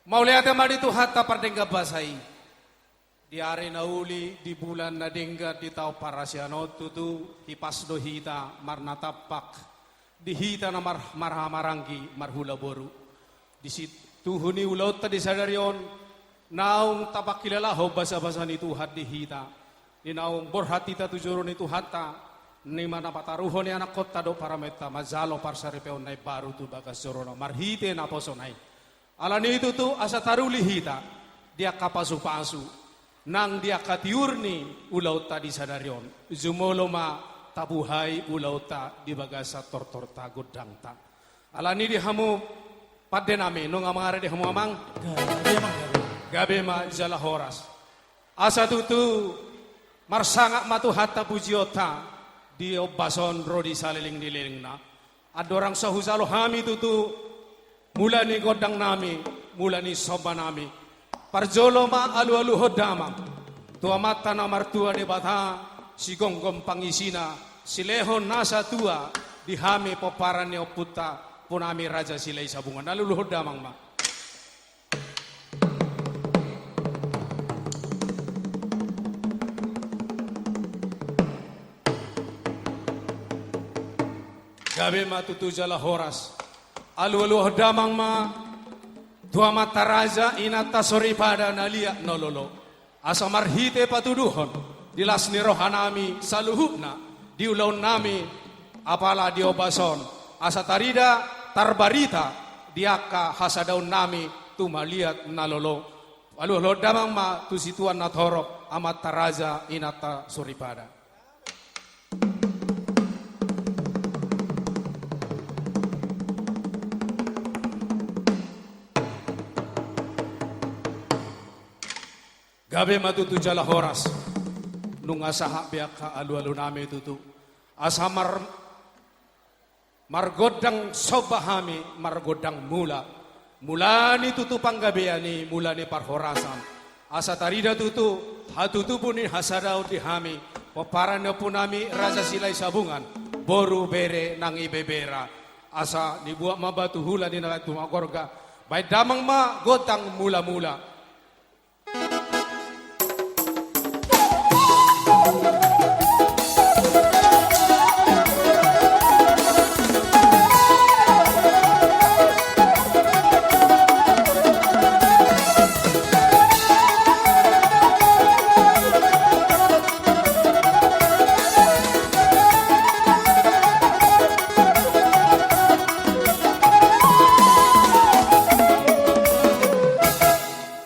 Mau lihat madi tu hatta pardengga basai. Di hari nauli di bulan na dengga di tau parasiano tutu hipas do hita marna tapak di hita na marhamaranggi marhula boru. Di situ huni ulaut tadi sadarion naung tapak kilala ho basa-basa ni Tuhan di hita. Ni naung borhati ta tujurun itu hatta ni mana pataruhon ni anak kota do parameta mazalo parsaripeon nai baru tu bagas jorono marhite na posonai. Alani itu tu asa taruli hita dia kapasu-pasu. Nang dia katiurni ulauta di sadarion zumoloma tabuhai ulauta di bagasa tortorta godangta alani di hamu padename no ngamare di hamu amang gabe ma jala horas asa tutu marsangak matu hatta pujiota di obason rodi saliling dililingna adorang sahusalo hami tutu mulani godang nami mulani soba nami parjolo ma alu-alu hodama tua mata na martua de bata si gonggom pangisina si lehon nasa tua dihami poparan ne oputa punami raja silai sabungan alu hodamang ma gabe ma tutu jala horas alu-alu hodamang ma tua mata raja inata sori pada nalia nololo asa marhite patuduhon dilasni rohanami saluhukna diulaun nami apala diobason asa tarida tarbarita diaka hasadaun nami tumaliat nalolo alu damang ma tu situan nathorok amat taraja inata sori pada gabe matutu jala horas nung asaha biaka alu-alu nami tutu asa margodang sobahami margodang mulani tutu panggabeani mulani parhorasan asa tarida tutu hatutu puni hasadau dihami paparan punami raja silai sabungan boru bere nang ibebera asa dibuat mabatu hula di nalatu magorga baik damang ma gotang mula-mula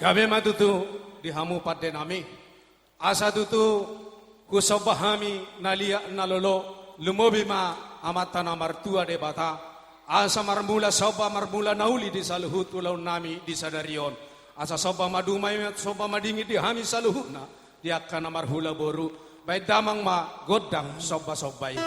gabe matutu dihamu pada nami asa tutu kusobahami nalia nalolo lumobi ma amata na martua de bata asa marmula soba marmula nauli di saluhut ulau nami di sadarion asa soba madumai soba madingi dihami saluhutna dia kana marhula boru baik damang ma godang soba sobai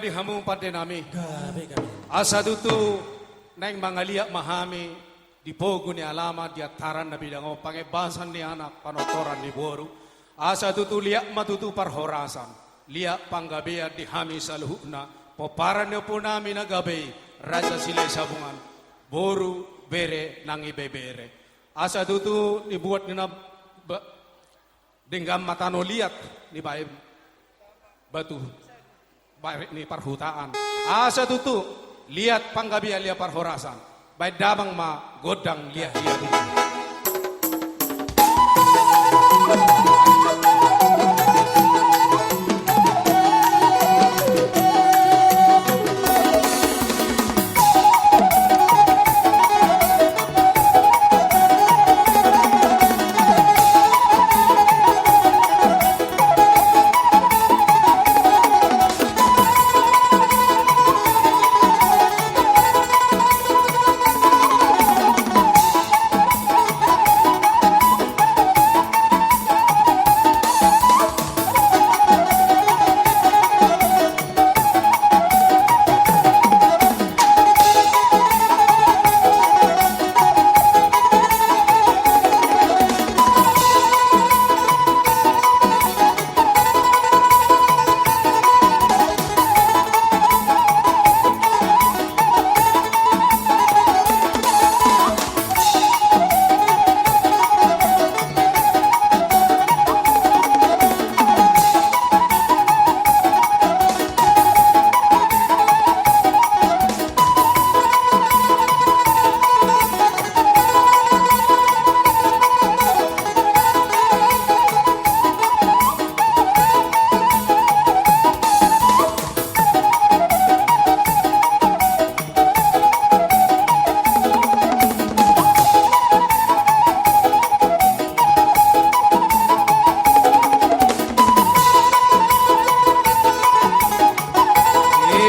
di hamu pada nami asa tutu neng mangaliak mahami di pogo ni alamat dia taran na bidango pangebasan ni anak panotoran ni boru asa tutu liak matutu parhorasan liak panggabea di hami saluhuna poparan ni punami nagabe raja silai sabungan boru bere nangi bebere asa tutu dibuat ni na denggam matano liat ni bae batu baik ni parhutaan asa tutu lihat panggabia lihat parhorasan baik damang ma godang lihat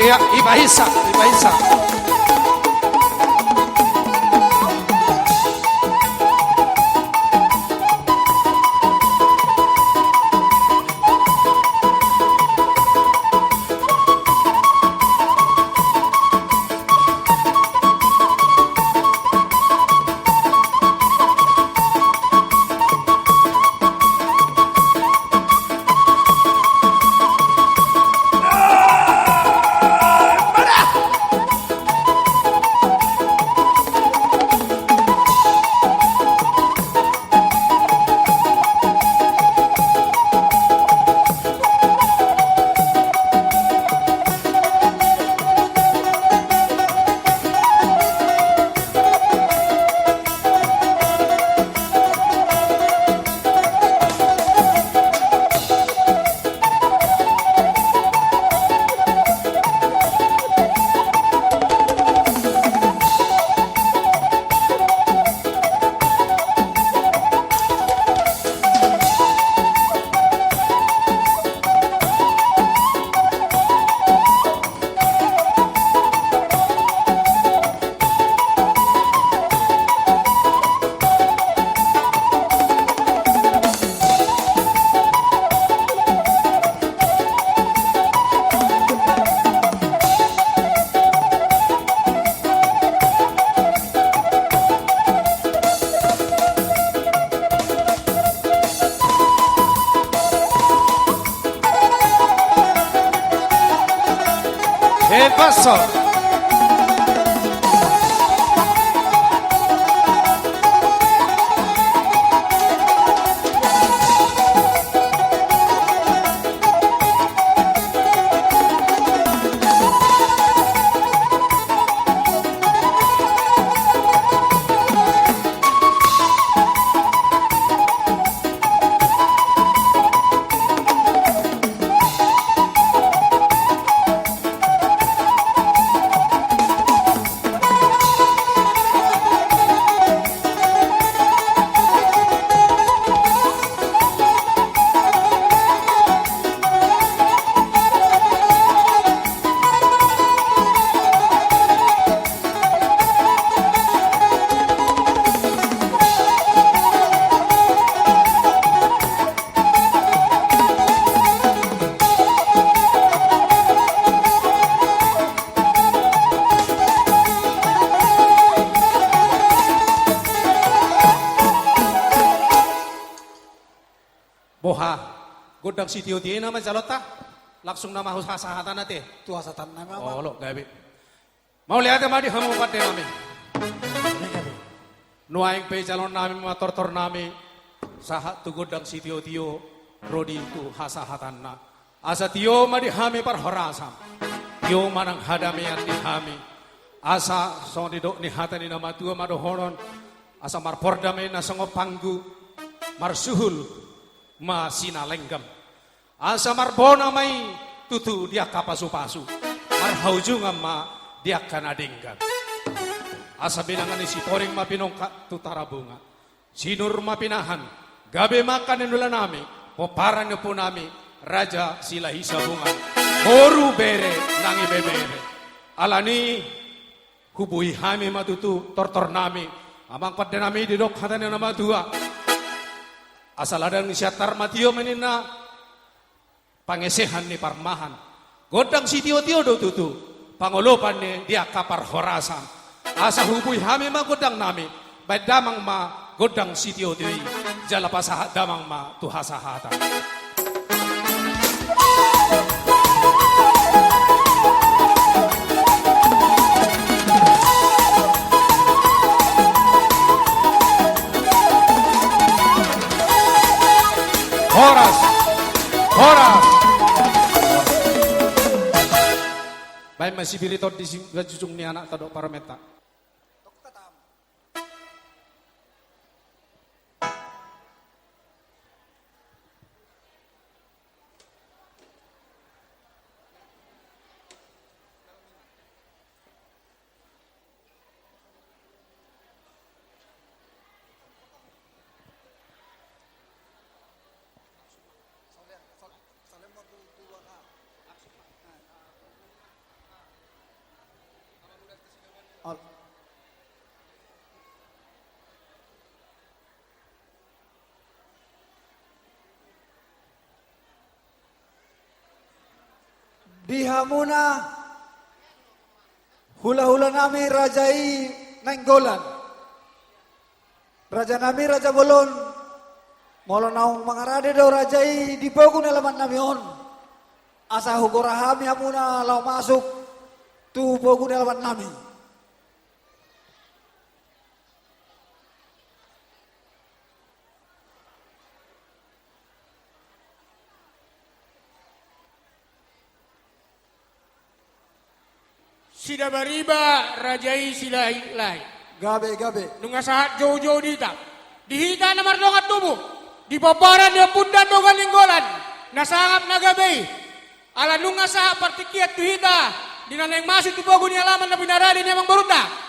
Iya, Iba Isa, Iba Isa. ¿Qué pasó? Boha, godang si Tio Tio nama jalota, langsung nama husahatan nate. Tuha satan nama apa? Oh lo gabi. Mau lihat madi hamu pate nami. Nuaing pe calon nami mator nami. Sahat tu godang si Tio Tio, Rodi tu hasahatan na. Asa Tio madi hami par horasam. Tio manang hadami yang dihami. Asa song didok ni hatani nama tua mado horon. Asa mar pordame na songo panggu. Mar suhul. Ma sinalenggam asa marbona mai tutu dia kapasu-pasu marhaujungan ma dia kanadinggan asa binangan si poring mapinongka tutara bunga sinur mapinahan gabe makan nula nami poparan po nami raja silahi sabunga boru bere nangi bebere alani hubui hami matutu tortor nami amang pada nami didok hatanya nama dua asal ada ni siatar matio menina pangesehan ni parmahan godang si Tio do tutu pangolopan ni dia kapar horasan asa hubui hami ma godang nami baik damang ma godang si Tio jala pasahat damang ma tuhasahata Horas, horas. Baik masih birito di jujung ni anak tadok parameta. Dihamuna hula-hula nami rajai nenggolan. Raja nami raja bolon. Molo naung mangarade do rajai di pogun eleman nami on. Asa hugorahami hamuna lau masuk tu pogun eleman nami. Sida bariba rajai sila lai. Gabe. Nunga saat jauh-jauh dita. Dihita na mardongat tubuh. Di paparan dia pundan dogan linggolan. Nasangap nagabe. Ala nunga saat partikiat tuhita. Dinaneng masuk tu pogun ni alaman na pinaradi ni emang baruta.